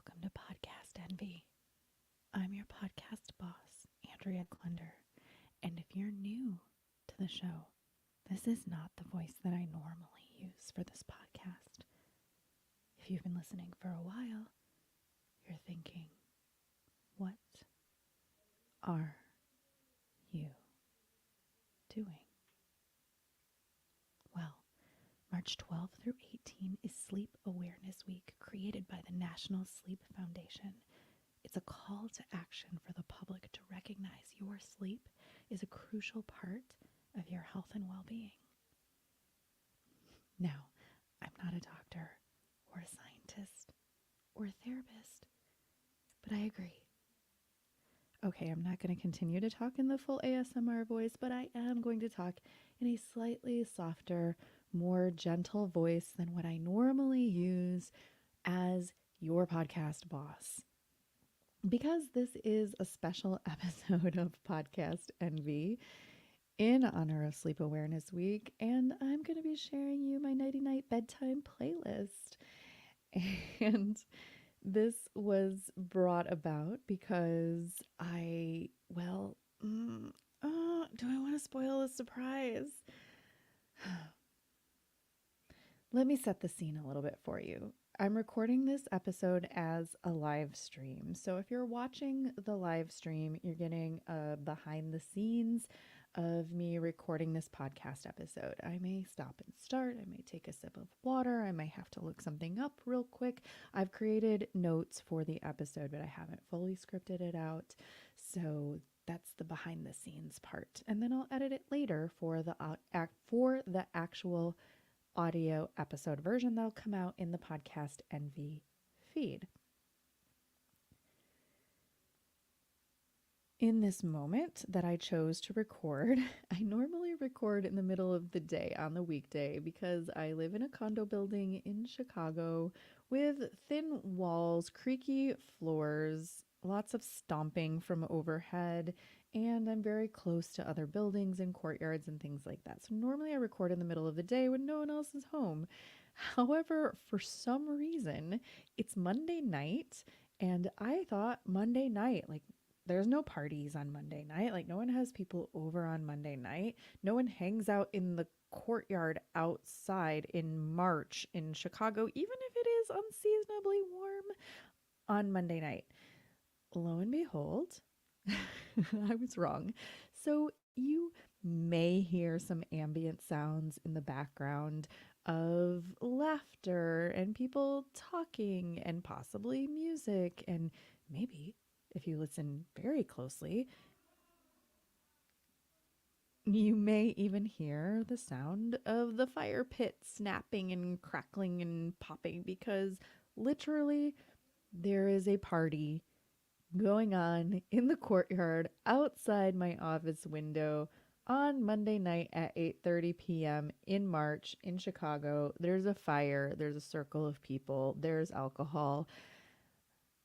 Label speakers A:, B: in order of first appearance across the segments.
A: welcome to Podcast Envy. I'm your podcast boss, Andrea Klunder, and if you're new to the show, this is not the voice that I normally use for this podcast. If you've been listening for a while, you're thinking, what are you doing? Well, March 12 through 18 is Sleep Awareness Week, created by the National Sleep Foundation. It's a call to action for the public to recognize your sleep is a crucial part of your health and well-being. Now, I'm not a doctor or a scientist or a therapist, but I agree. Okay, I'm not going to continue to talk in the full ASMR voice, but I am going to talk in a slightly softer, more gentle voice than what I normally use as your podcast boss. Because this is a special episode of Podcast Envy in honor of Sleep Awareness Week, and I'm going to be sharing you my nighty-night bedtime playlist. And this was brought about because do I want to spoil the surprise? Let me set the scene a little bit for you. I'm recording this episode as a live stream. So if you're watching the live stream, you're getting a behind the scenes of me recording this podcast episode. I may stop and start. I may take a sip of water. I may have to look something up real quick. I've created notes for the episode, but I haven't fully scripted it out. So that's the behind the scenes part. And then I'll edit it later for the actual audio episode version that'll come out in the Podcast Envy feed. In this moment that I chose to record, I normally record in the middle of the day on the weekday because I live in a condo building in Chicago with thin walls, creaky floors, lots of stomping from overhead, and I'm very close to other buildings and courtyards and things like that. So normally I record in the middle of the day when no one else is home. However, for some reason, it's Monday night, and I thought Monday night, there's no parties on Monday night. No one has people over on Monday night. No one hangs out in the courtyard outside in March in Chicago, even if it is unseasonably warm on Monday night. Lo and behold, I was wrong. So you may hear some ambient sounds in the background of laughter and people talking and possibly music, and maybe if you listen very closely, you may even hear the sound of the fire pit snapping and crackling and popping, because literally there is a party going on in the courtyard outside my office window on Monday night at 8:30 p.m. in March in Chicago. There's a fire, there's a circle of people, there's alcohol.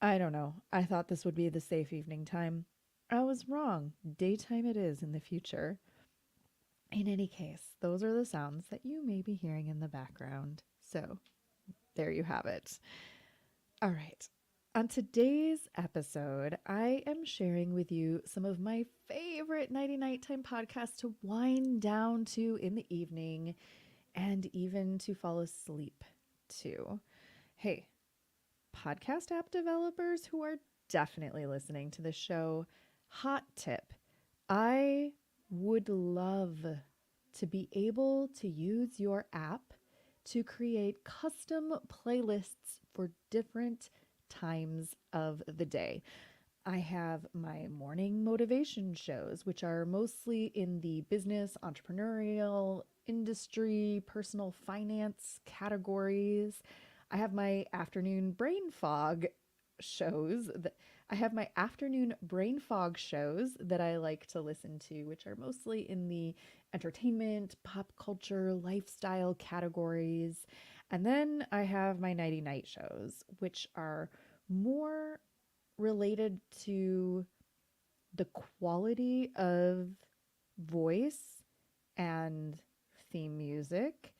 A: I don't know. I thought this would be the safe evening time. I was wrong. Daytime it is in the future. In any case, those are the sounds that you may be hearing in the background. So there you have it. All right. On today's episode, I am sharing with you some of my favorite nighttime podcasts to wind down to in the evening and even to fall asleep to. Hey, podcast app developers who are definitely listening to the show, hot tip. I would love to be able to use your app to create custom playlists for different times of the day. I have my morning motivation shows, which are mostly in the business, entrepreneurial, industry, personal finance categories. I have my afternoon brain fog shows that I like to listen to, which are mostly in the entertainment, pop culture, lifestyle categories. And then I have my nighty night shows, which are more related to the quality of voice and theme music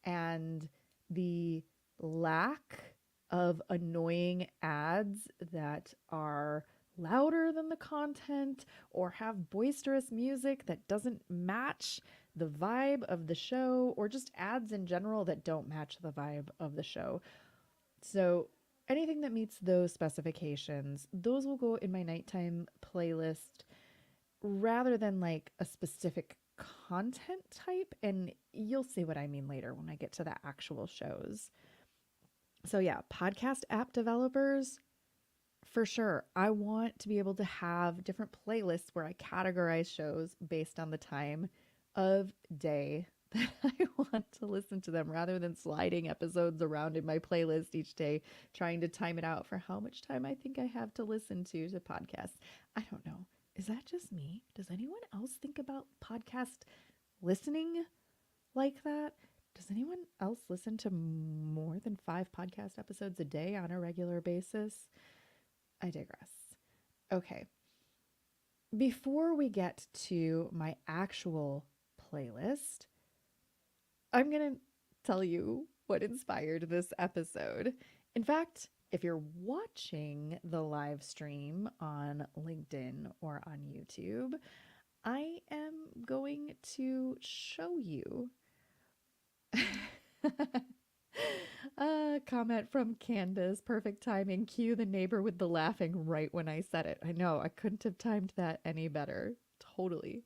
A: and the lack of annoying ads that are louder than the content or have boisterous music that doesn't match the vibe of the show, or just ads in general that don't match the vibe of the show. So anything that meets those specifications, those will go in my nighttime playlist rather than like a specific content type. And you'll see what I mean later when I get to the actual shows. So, yeah, podcast app developers, for sure. I want to be able to have different playlists where I categorize shows based on the time of day that I want to listen to them rather than sliding episodes around in my playlist each day, trying to time it out for how much time I think I have to listen to podcasts. I don't know. Is that just me? Does anyone else think about podcast listening like that? Does anyone else listen to more than 5 podcast episodes a day on a regular basis? I digress. Okay. Before we get to my actual playlist, I'm going to tell you what inspired this episode. In fact, if you're watching the live stream on LinkedIn or on YouTube, I am going to show you a comment from Candace. Perfect timing. Cue the neighbor with the laughing right when I said it. I know, I couldn't have timed that any better. Totally.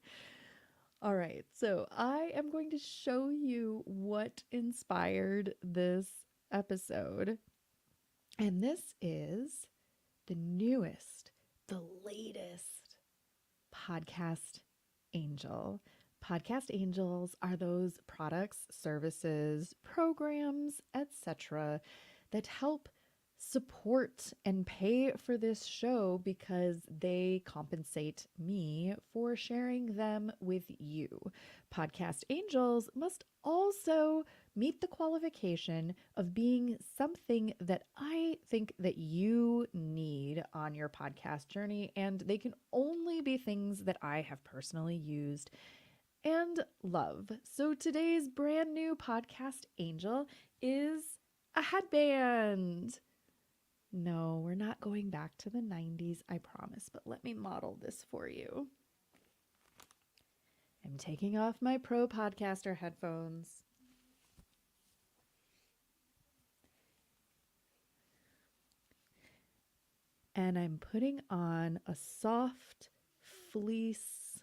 A: All right, so I am going to show you what inspired this episode. And this is the newest, the latest podcast angel. Podcast angels are those products, services, programs, etc. that help support and pay for this show because they compensate me for sharing them with you. Podcast angels must also meet the qualification of being something that I think that you need on your podcast journey, and they can only be things that I have personally used and love. So today's brand new podcast angel is a headband. No, we're not going back to the 90s, I promise, but let me model this for you. I'm taking off my pro podcaster headphones. And I'm putting on a soft fleece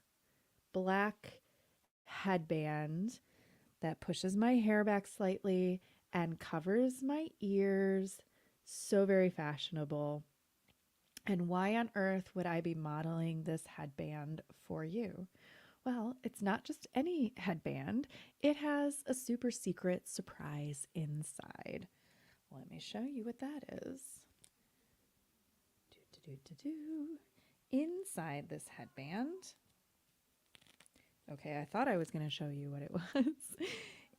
A: black headband that pushes my hair back slightly and covers my ears. So very fashionable. And why on earth would I be modeling this headband for you? Well, it's not just any headband. It has a super secret surprise inside. Let me show you what that is. Inside this headband. Okay, I thought I was going to show you what it was.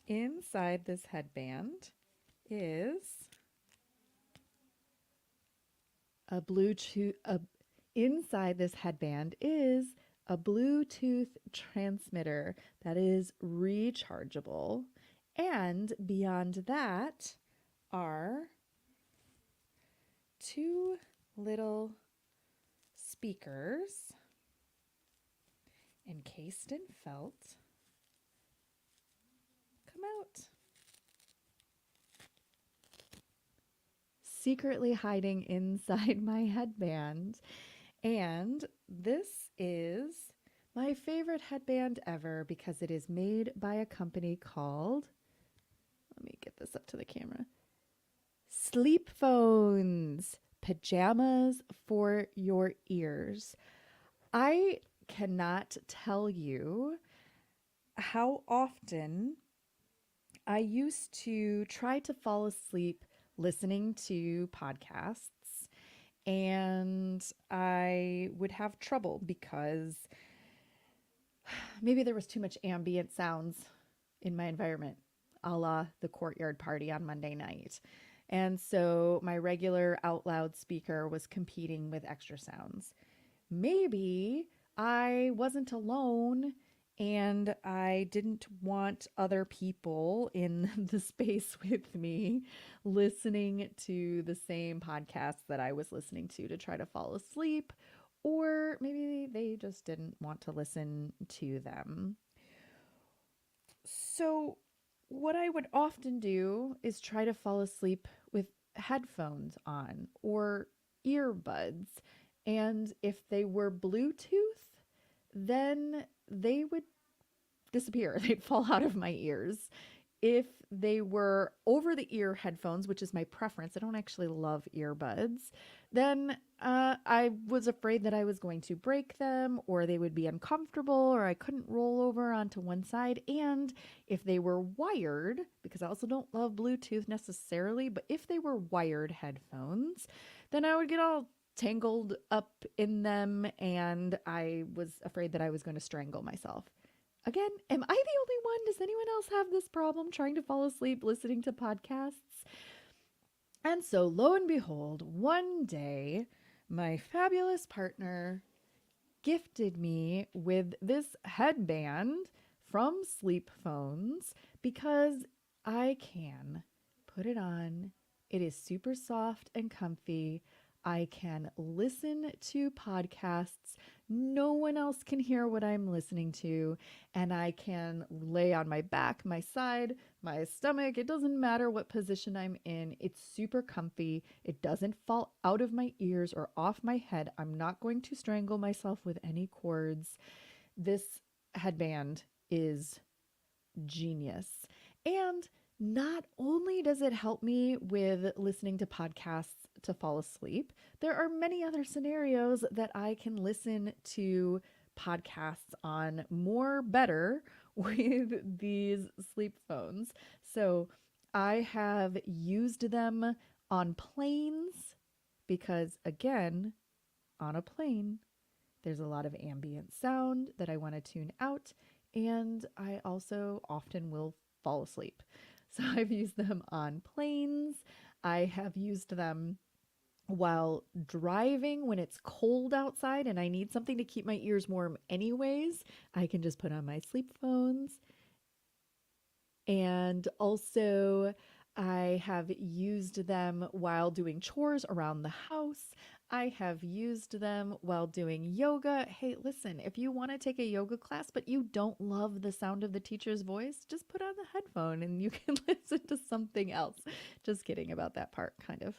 A: Inside this headband is a Bluetooth. Inside this headband is a Bluetooth transmitter that is rechargeable. And beyond that are 2 little speakers encased in felt. Come out. Secretly hiding inside my headband. And this is my favorite headband ever because it is made by a company called, let me get this up to the camera, Sleep Phones, pajamas for your ears. I cannot tell you how often I used to try to fall asleep listening to podcasts, and I would have trouble because maybe there was too much ambient sounds in my environment, a la the courtyard party on Monday night. And so my regular out loud speaker was competing with extra sounds. Maybe I wasn't alone And I didn't want other people in the space with me listening to the same podcasts that I was listening to try to fall asleep, or maybe they just didn't want to listen to them. So, what I would often do is try to fall asleep with headphones on or earbuds. And if they were Bluetooth, then they would disappear. They'd fall out of my ears. If they were over the ear headphones, which is my preference, I don't actually love earbuds, then I was afraid that I was going to break them or they would be uncomfortable or I couldn't roll over onto one side. And if they were wired, because I also don't love Bluetooth necessarily, but if they were wired headphones, then I would get all tangled up in them and I was afraid that I was going to strangle myself. Again, am I the only one? Does anyone else have this problem trying to fall asleep listening to podcasts? And so, lo and behold, one day, my fabulous partner gifted me with this headband from Sleep Phones because I can put it on. It is super soft and comfy. I can listen to podcasts. No one else can hear what I'm listening to. And I can lay on my back, my side, my stomach. It doesn't matter what position I'm in. It's super comfy. It doesn't fall out of my ears or off my head. I'm not going to strangle myself with any cords. This headband is genius. And not only does it help me with listening to podcasts to fall asleep, there are many other scenarios that I can listen to podcasts on more better with these sleep phones. So I have used them on planes because, again, on a plane, there's a lot of ambient sound that I want to tune out, and I also often will fall asleep. So I've used them on planes. I have used them while driving when it's cold outside and I need something to keep my ears warm, anyways. I can just put on my sleep phones. And also, I have used them while doing chores around the house. I have used them while doing yoga. Hey, listen, if you want to take a yoga class, but you don't love the sound of the teacher's voice, just put on the headphone and you can listen to something else. Just kidding about that part, kind of.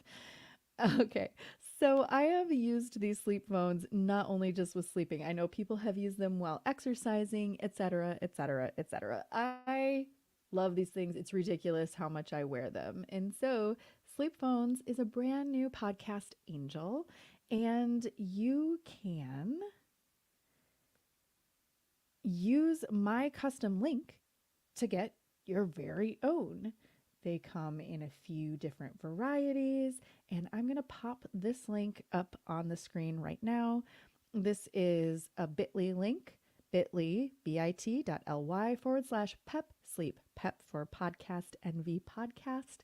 A: Okay, so I have used these sleep phones not only just with sleeping. I know people have used them while exercising, etc., etc., etc. I love these things. It's ridiculous how much I wear them. And so, Sleep Phones is a brand new podcast angel, and you can use my custom link to get your very own. They come in a few different varieties, and I'm going to pop this link up on the screen right now. This is a bit.ly link, bit.ly, bit.ly /pep sleep, pep for podcast, NV podcast,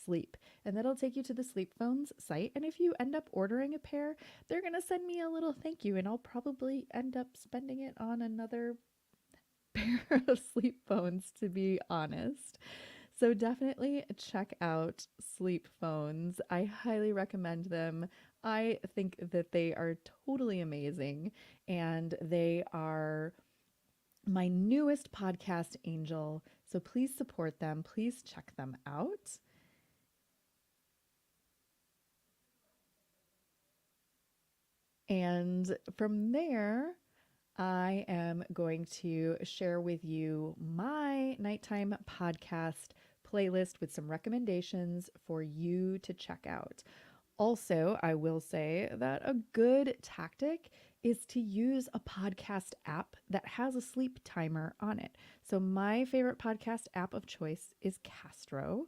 A: sleep. And that'll take you to the Sleep Phones site. And if you end up ordering a pair, they're going to send me a little thank you, and I'll probably end up spending it on another pair of sleep phones, to be honest. So definitely check out Sleep Phones. I highly recommend them. I think that they are totally amazing and they are my newest podcast angel. So please support them. Please check them out. And from there, I am going to share with you my nighttime podcast playlist with some recommendations for you to check out. Also, I will say that a good tactic is to use a podcast app that has a sleep timer on it. So, my favorite podcast app of choice is Castro,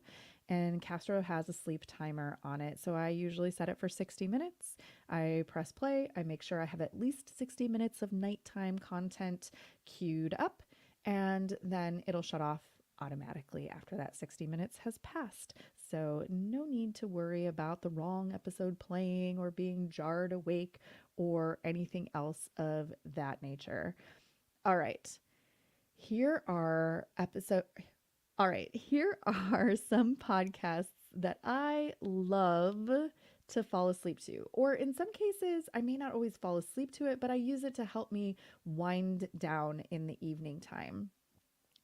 A: and Castro has a sleep timer on it. So, I usually set it for 60 minutes. I press play, I make sure I have at least 60 minutes of nighttime content queued up, and then it'll shut off automatically after that 60 minutes has passed. So, no need to worry about the wrong episode playing or being jarred awake or anything else of that nature. All right. Here are episode All right, here are some podcasts that I love to fall asleep to. Or in some cases, I may not always fall asleep to it, but I use it to help me wind down in the evening time.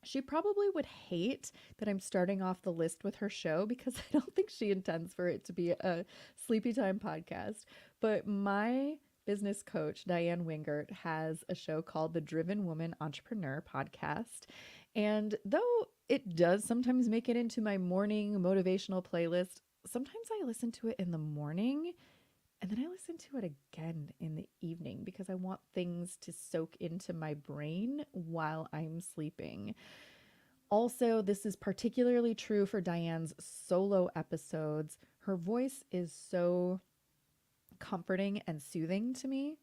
A: She probably would hate that I'm starting off the list with her show because I don't think she intends for it to be a sleepy time podcast. But my business coach, Diane Wingert, has a show called the Driven Woman Entrepreneur Podcast. And though it does sometimes make it into my morning motivational playlist, sometimes I listen to it in the morning and then I listen to it again in the evening because I want things to soak into my brain while I'm sleeping. Also, this is particularly true for Diane's solo episodes. Her voice is so comforting and soothing to me.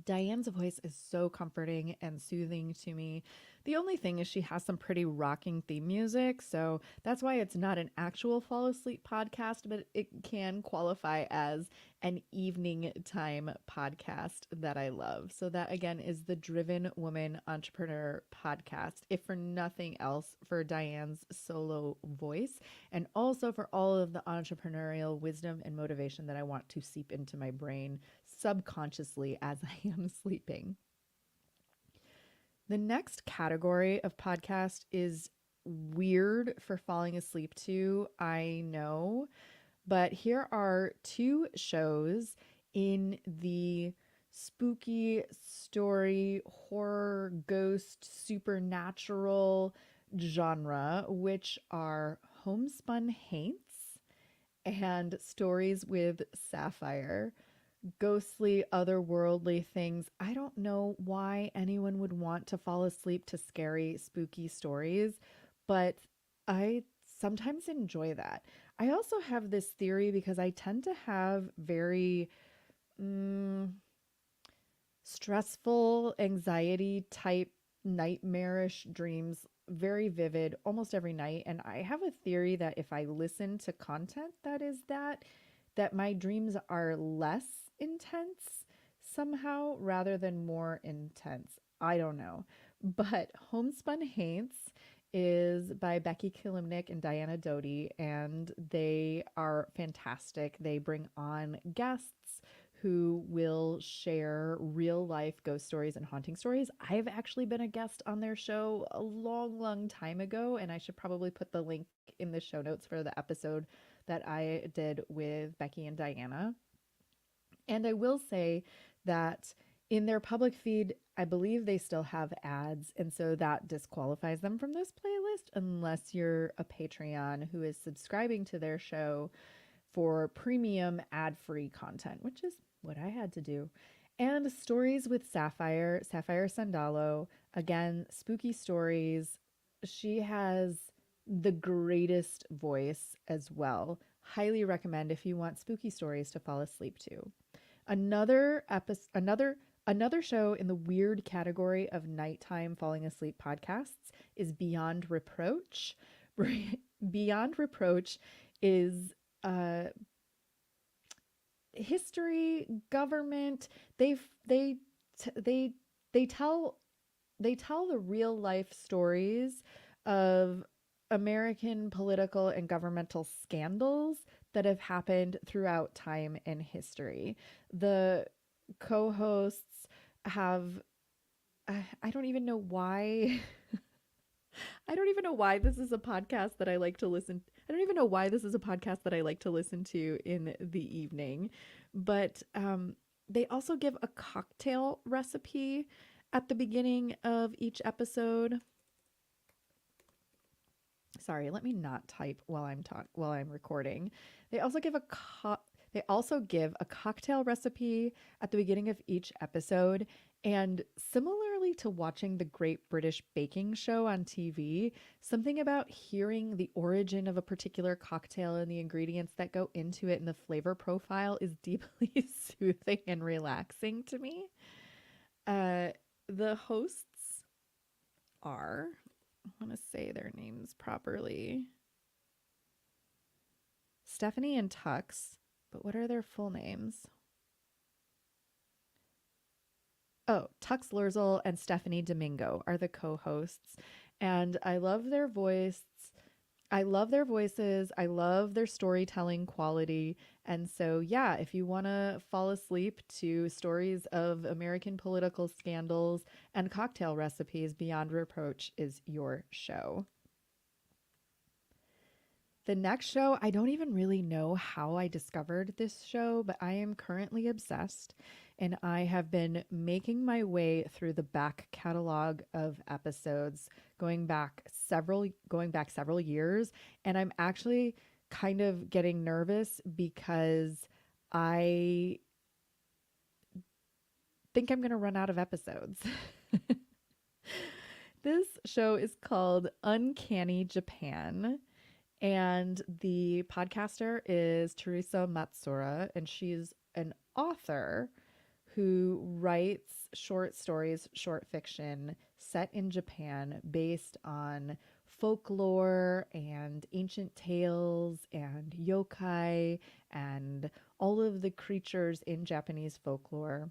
A: Diane's voice is so comforting and soothing to me. The only thing is she has some pretty rocking theme music, so that's why it's not an actual fall asleep podcast, but it can qualify as an evening time podcast that I love. So that again is the Driven Woman Entrepreneur podcast. If for nothing else, for Diane's solo voice and also for all of the entrepreneurial wisdom and motivation that I want to seep into my brain subconsciously as I am sleeping. The next category of podcast is weird for falling asleep to, I know, but here are two shows in the spooky story, horror, ghost, supernatural genre, which are Homespun Haints and Stories with Sapphire. Ghostly, otherworldly things. I don't know why anyone would want to fall asleep to scary, spooky stories, but I sometimes enjoy that. I also have this theory because I tend to have very mm, stressful, anxiety type, nightmarish dreams, very vivid almost every night. And I have a theory that if I listen to content that my dreams are less intense somehow rather than more intense. I don't know. But Homespun Haints is by Becky Kilimnik and Diana Doty, and they are fantastic. They bring on guests who will share real life ghost stories and haunting stories. I've actually been a guest on their show a long, long time ago, and I should probably put the link in the show notes for the episode that I did with Becky and Diana. And I will say that in their public feed, I believe they still have ads. And so that disqualifies them from this playlist unless you're a Patreon who is subscribing to their show for premium ad free content, which is what I had to do. And Stories with Sapphire, Sapphire Sandalo. Again, spooky stories. She has the greatest voice as well. Highly recommend if you want spooky stories to fall asleep to. Another episode, another show in the weird category of nighttime falling asleep podcasts is Beyond Reproach. Beyond Reproach is history, government. They they they tell the real life stories of American political and governmental scandals that have happened throughout time and history. The co-hosts have I don't even know why I don't even know why this is a podcast that I like to listen. I don't even know why this is a podcast that I like to listen to in the evening. But they also give a cocktail recipe at the beginning of each episode. Sorry, let me not type while I'm recording. They also give a they also give a cocktail recipe at the beginning of each episode. And similarly to watching the Great British Baking Show on TV, something about hearing the origin of a particular cocktail and the ingredients that go into it and the flavor profile is deeply soothing and relaxing to me. Uh, the hosts are I want to say their names properly. Stephanie and Tux, but what are their full names? Oh, Tux Lurzel and Stephanie Domingo are the co-hosts, and I love their voice. I love their voices. I love their storytelling quality. And so, yeah, if you want to fall asleep to stories of American political scandals and cocktail recipes, Beyond Reproach is your show. The next show, I don't even really know how I discovered this show, but I am currently obsessed and I have been making my way through the back catalog of episodes going back several years, and I'm actually kind of getting nervous because I think I'm going to run out of episodes. This show is called Uncanny Japan. And the podcaster is Teresa Matsura, and she's an author who writes short stories, short fiction set in Japan based on folklore and ancient tales and yokai and all of the creatures in Japanese folklore.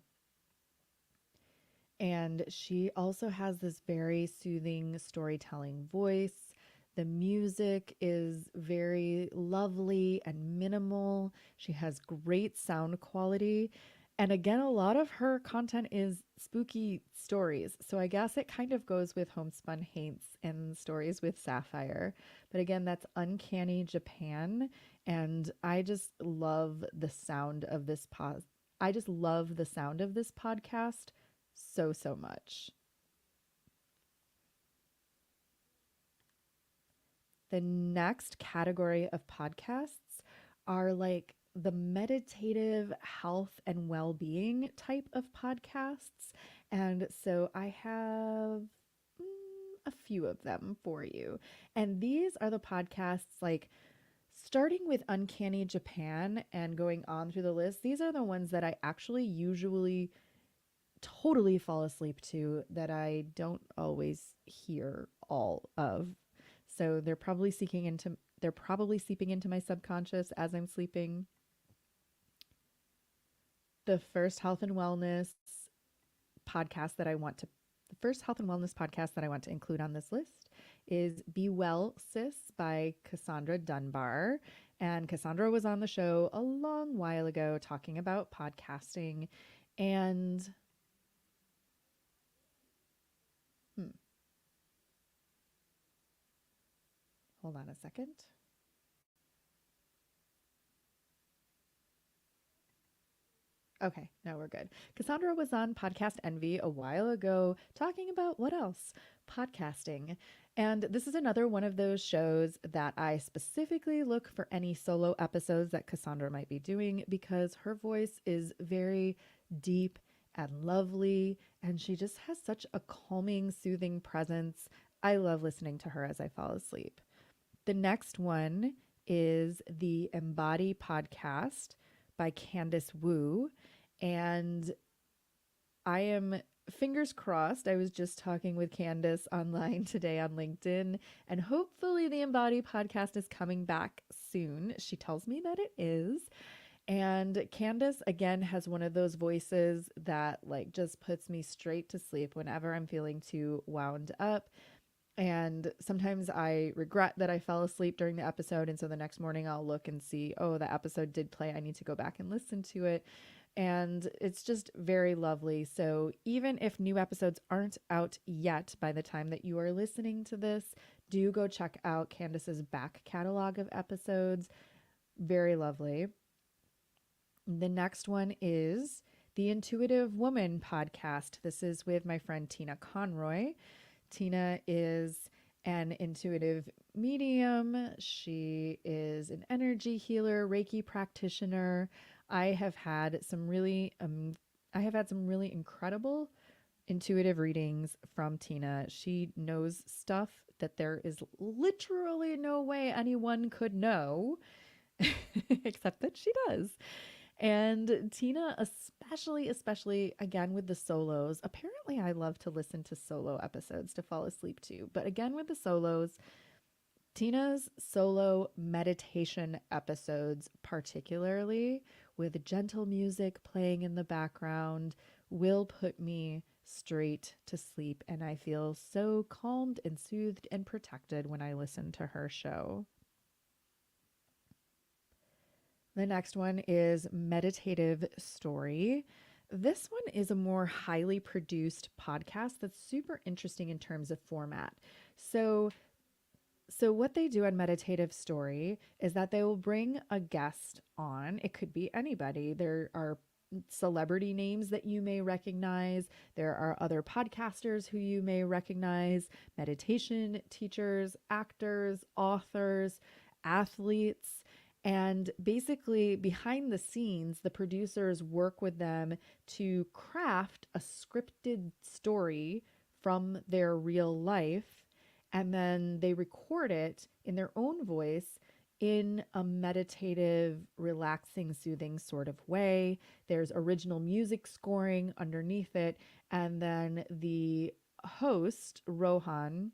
A: And she also has this very soothing storytelling voice. The music is very lovely and minimal. She has great sound quality. And again, a lot of her content is spooky stories. So I guess it kind of goes with Homespun Haints and Stories with Sapphire. But again, that's Uncanny Japan. And I just love the sound of this I just love the sound of this podcast so, so much. The next category of podcasts are like the meditative health and well being type of podcasts. And so I have a few of them for you. And these are the podcasts like starting with Uncanny Japan and going on through the list. These are the ones that I actually usually totally fall asleep to that I don't always hear all of. So they're probably seeping into my subconscious as I'm sleeping. The first health and wellness podcast that I want to the first health and wellness podcast that I want to include on this list is Be Well Sis by Cassandra Dunbar. And Cassandra was on the show a long while ago talking about podcasting. And hmm, hold on a second. Okay, now we're good. Cassandra was on Podcast Envy a while ago talking about what else? Podcasting. And this is another one of those shows that I specifically look for any solo episodes that Cassandra might be doing because her voice is very deep and lovely, and she just has such a calming, soothing presence. I love listening to her as I fall asleep. The next one is the Embody podcast by Candace Wu. And I am fingers crossed. I was just talking with Candace online today on LinkedIn, and hopefully the Embody podcast is coming back soon. She tells me that it is. And Candace, again, has one of those voices that like just puts me straight to sleep whenever I'm feeling too wound up. And sometimes I regret that I fell asleep during the episode. And so the next morning I'll look and see, oh, the episode did play. I need to go back and listen to it. And it's just very lovely. So even if new episodes aren't out yet by the time that you are listening to this, do go check out Candace's back catalog of episodes. Very lovely. The next one is the Intuitive Woman podcast. This is with my friend Tina Conroy. Tina is an intuitive medium. She is an energy healer, Reiki practitioner. I have had some really incredible intuitive readings from Tina. She knows stuff that there is literally no way anyone could know except that she does. And Tina, especially again with the solos. Apparently, I love to listen to solo episodes to fall asleep to. But again, with the solos, Tina's solo meditation episodes, particularly with gentle music playing in the background, will put me straight to sleep. And I feel so calmed and soothed and protected when I listen to her show. The next one is Meditative Story. This one is a more highly produced podcast that's super interesting in terms of format. So, so what they do on Meditative Story is that they will bring a guest on. It could be anybody. There are celebrity names that you may recognize. There are other podcasters who you may recognize, meditation teachers, actors, authors, athletes. And basically, behind the scenes, the producers work with them to craft a scripted story from their real life, and then they record it in their own voice in a meditative, relaxing, soothing sort of way. There's original music scoring underneath it, and then the host, Rohan,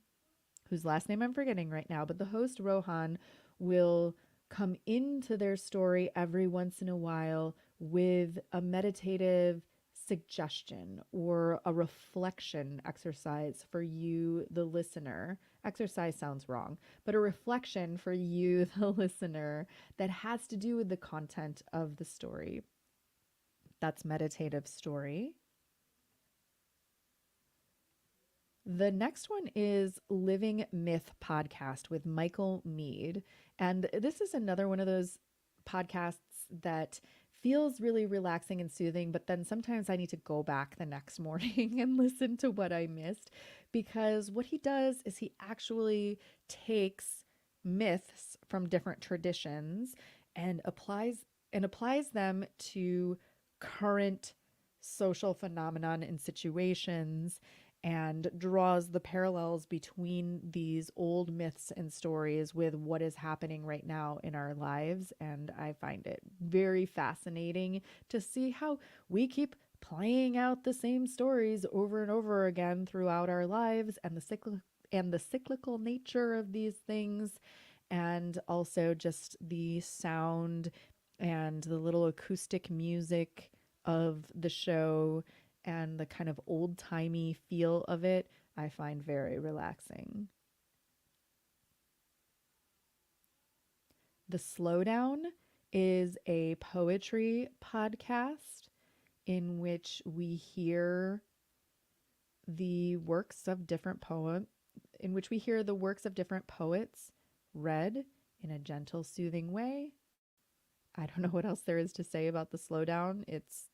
A: whose last name I'm forgetting right now, but the host, Rohan, will come into their story every once in a while with a meditative suggestion or a reflection exercise for you, the listener. Exercise sounds wrong, but a reflection for you, the listener, that has to do with the content of the story. That's Meditative Story. The next one is Living Myth Podcast with Michael Mead. And this is another one of those podcasts that feels really relaxing and soothing, but then sometimes I need to go back the next morning and listen to what I missed, because what he does is he actually takes myths from different traditions and applies them to current social phenomenon and situations, and draws the parallels between these old myths and stories with what is happening right now in our lives. And I find it very fascinating to see how we keep playing out the same stories over and over again throughout our lives, and the cyclical nature of these things, and also just the sound and the little acoustic music of the show and the kind of old timey feel of it, I find very relaxing. The Slowdown is a poetry podcast in which we hear the works of different poets read in a gentle, soothing way. I don't know what else there is to say about the Slowdown. It's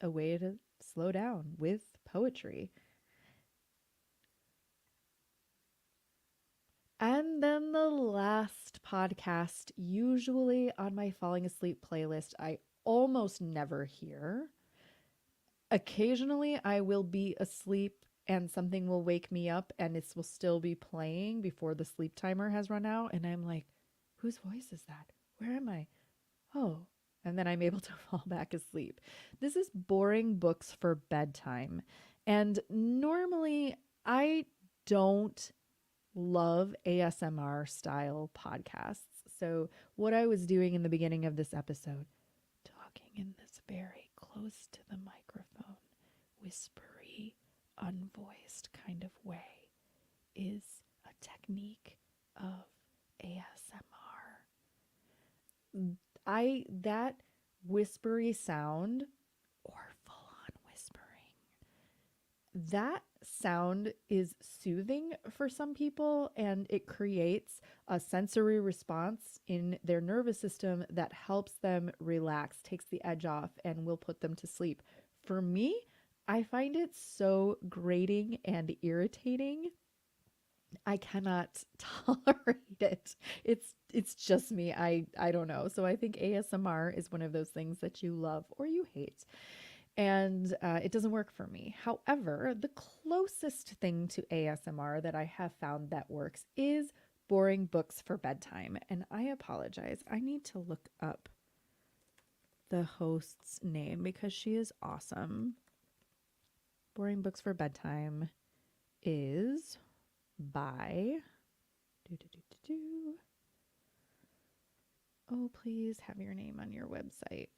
A: a way to slow down with poetry. And then the last podcast, usually on my falling asleep playlist, I almost never hear. Occasionally, I will be asleep and something will wake me up and it will still be playing before the sleep timer has run out. And I'm like, whose voice is that? Where am I? Oh, and then I'm able to fall back asleep. This is Boring Books for Bedtime. And normally I don't love ASMR style podcasts. So, what I was doing in the beginning of this episode, talking in this very close to the microphone, whispery, unvoiced kind of way, is a technique of ASMR. That whispery sound, or full on whispering, that sound is soothing for some people, and it creates a sensory response in their nervous system that helps them relax, takes the edge off, and will put them to sleep. For me, I find it so grating and irritating. I cannot tolerate it. It's just me. I don't know. So I think ASMR is one of those things that you love or you hate, and it doesn't work for me. However, the closest thing to ASMR that I have found that works is Boring Books for Bedtime. And I apologize. I need to look up the host's name because she is awesome. Boring Books for Bedtime is by oh, please have your name on your website.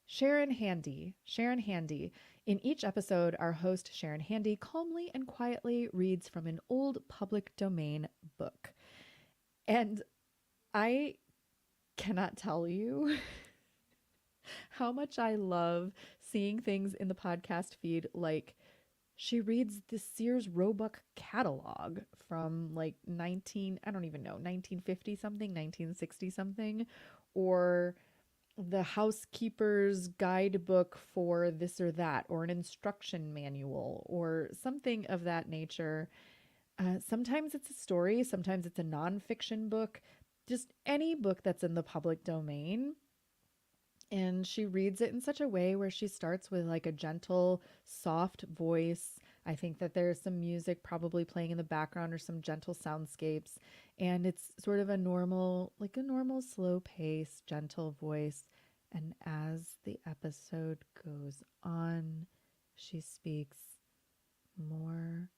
A: Sharon Handy. Sharon Handy. In each episode, our host, Sharon Handy, calmly and quietly reads from an old public domain book. And I cannot tell you how much I love seeing things in the podcast feed like she reads the Sears Roebuck catalog from like I don't even know, 1950 something, 1960 something, or the housekeeper's guidebook for this or that, or an instruction manual, or something of that nature. Sometimes it's a story, sometimes it's a nonfiction book, just any book that's in the public domain. And she reads it in such a way where she starts with like a gentle, soft voice. I think that there's some music probably playing in the background or some gentle soundscapes. And it's sort of like a normal, slow pace, gentle voice. And as the episode goes on, she speaks more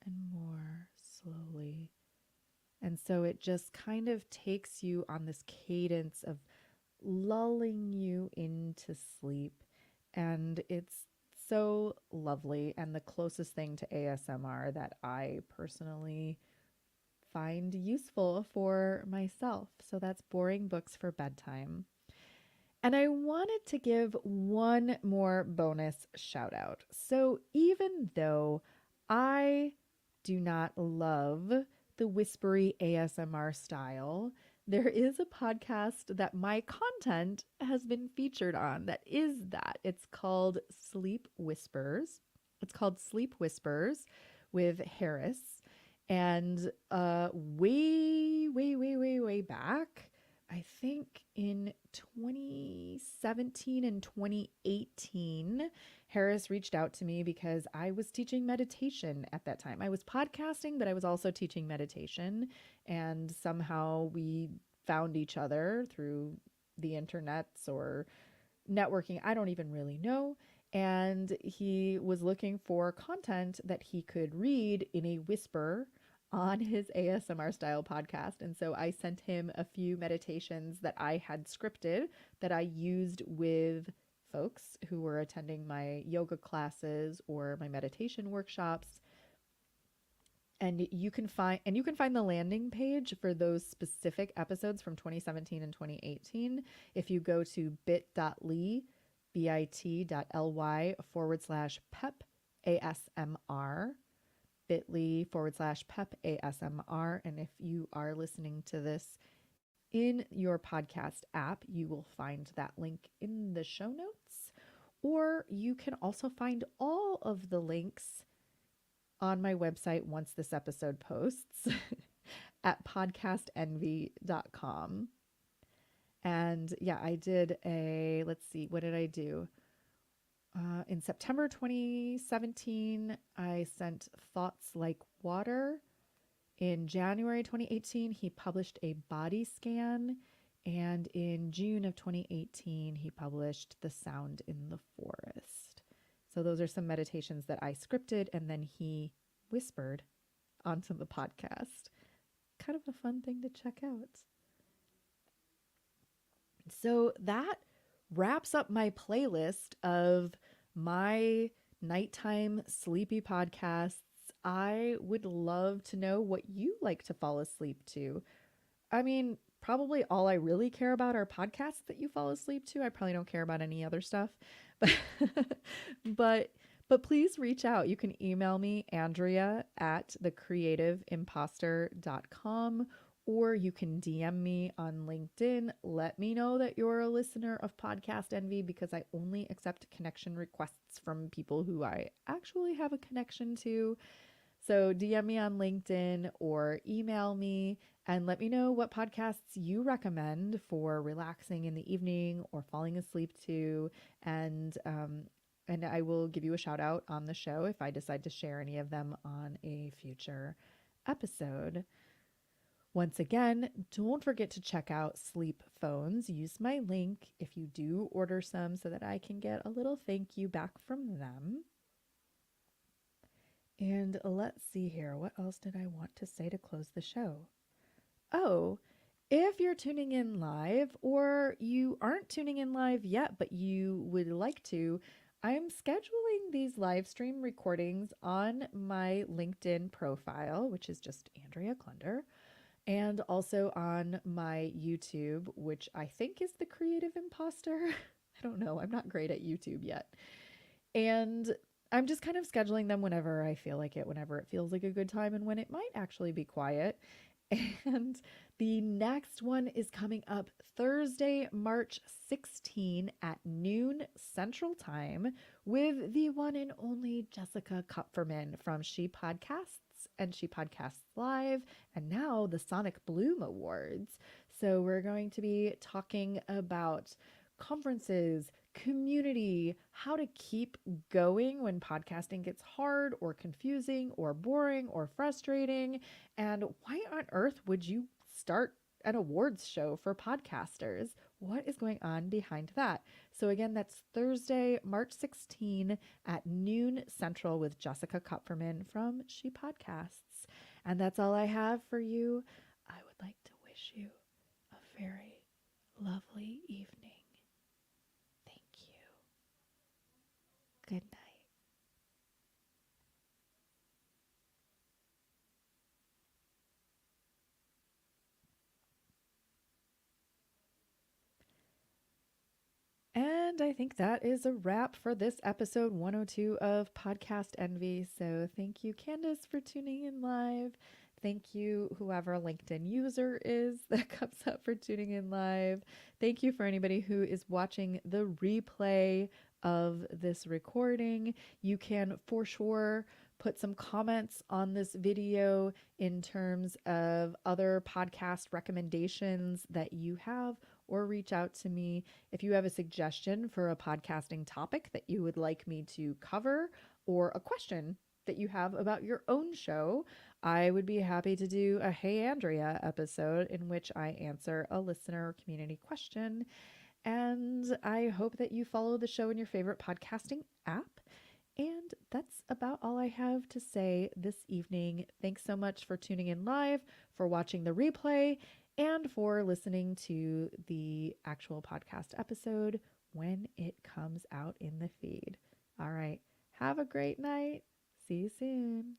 A: and more slowly. And so it just kind of takes you on this cadence of lulling you into sleep. And it's so lovely and the closest thing to ASMR that I personally find useful for myself. So that's Boring Books for Bedtime. And I wanted to give one more bonus shout out. So even though I do not love the whispery ASMR style, there is a podcast that my content has been featured on that is that. It's called Sleep Whispers. It's called Sleep Whispers with Harris. And way back, I think in 2017 and 2018, Harris reached out to me because I was teaching meditation at that time. I was podcasting, but I was also teaching meditation. And somehow we found each other through the internets or networking. I don't even really know. And he was looking for content that he could read in a whisper on his ASMR style podcast. And so I sent him a few meditations that I had scripted that I used with folks who were attending my yoga classes or my meditation workshops. And you can find the landing page for those specific episodes from 2017 and 2018 if you go to bit.ly/pep ASMR, bit.ly/pep ASMR. And if you are listening to this in your podcast app, you will find that link in the show notes. Or you can also find all of the links on my website once this episode posts at podcastenvy.com. And yeah, I did let's see, what did I do? In September 2017, I sent Thoughts Like Water. In January 2018, he published a body scan. And in June of 2018, he published The Sound in the Forest. So those are some meditations that I scripted and then he whispered onto the podcast. Kind of a fun thing to check out. So that wraps up my playlist of my nighttime sleepy podcasts. I would love to know what you like to fall asleep to. I mean, probably all I really care about are podcasts that you fall asleep to. I probably don't care about any other stuff. But but please reach out. You can email me, Andrea at thecreativeimposter.com, or you can DM me on LinkedIn. Let me know that you're a listener of Podcast Envy because I only accept connection requests from people who I actually have a connection to. So DM me on LinkedIn or email me and let me know what podcasts you recommend for relaxing in the evening or falling asleep to. And I will give you a shout out on the show if I decide to share any of them on a future episode. Once again, don't forget to check out Sleep Phones. Use my link if you do order some so that I can get a little thank you back from them. And let's see here. What else did I want to say to close the show? Oh, if you're tuning in live or you aren't tuning in live yet, but you would like to, I'm scheduling these live stream recordings on my LinkedIn profile, which is just Andrea Klunder, and also on my YouTube, which I think is the Creative Imposter. I don't know. I'm not great at YouTube yet. And I'm just kind of scheduling them whenever I feel like it, whenever it feels like a good time, and when it might actually be quiet. And the next one is coming up Thursday, March 16 at noon Central Time with the one and only Jessica Kupferman from She Podcasts and She Podcasts Live, and now the Sonic Bloom Awards. So we're going to be talking about conferences, community, how to keep going when podcasting gets hard or confusing or boring or frustrating, and why on earth would you start an awards show for podcasters? What is going on behind that? So again, that's Thursday, March 16 at noon Central with Jessica Kupferman from She Podcasts. And that's all I have for you. I would like to wish you a very lovely evening. Thank you. Good night. And I think that is a wrap for this episode 102 of Podcast Envy. So thank you, Candace, for tuning in live. Thank you, whoever LinkedIn user is that comes up for tuning in live. Thank you for anybody who is watching the replay of this recording. You can for sure put some comments on this video in terms of other podcast recommendations that you have, or reach out to me if you have a suggestion for a podcasting topic that you would like me to cover, or a question that you have about your own show. I would be happy to do a Hey Andrea episode in which I answer a listener community question. And I hope that you follow the show in your favorite podcasting app. And that's about all I have to say this evening. Thanks so much for tuning in live, for watching the replay, and for listening to the actual podcast episode when it comes out in the feed. All right. Have a great night. See you soon.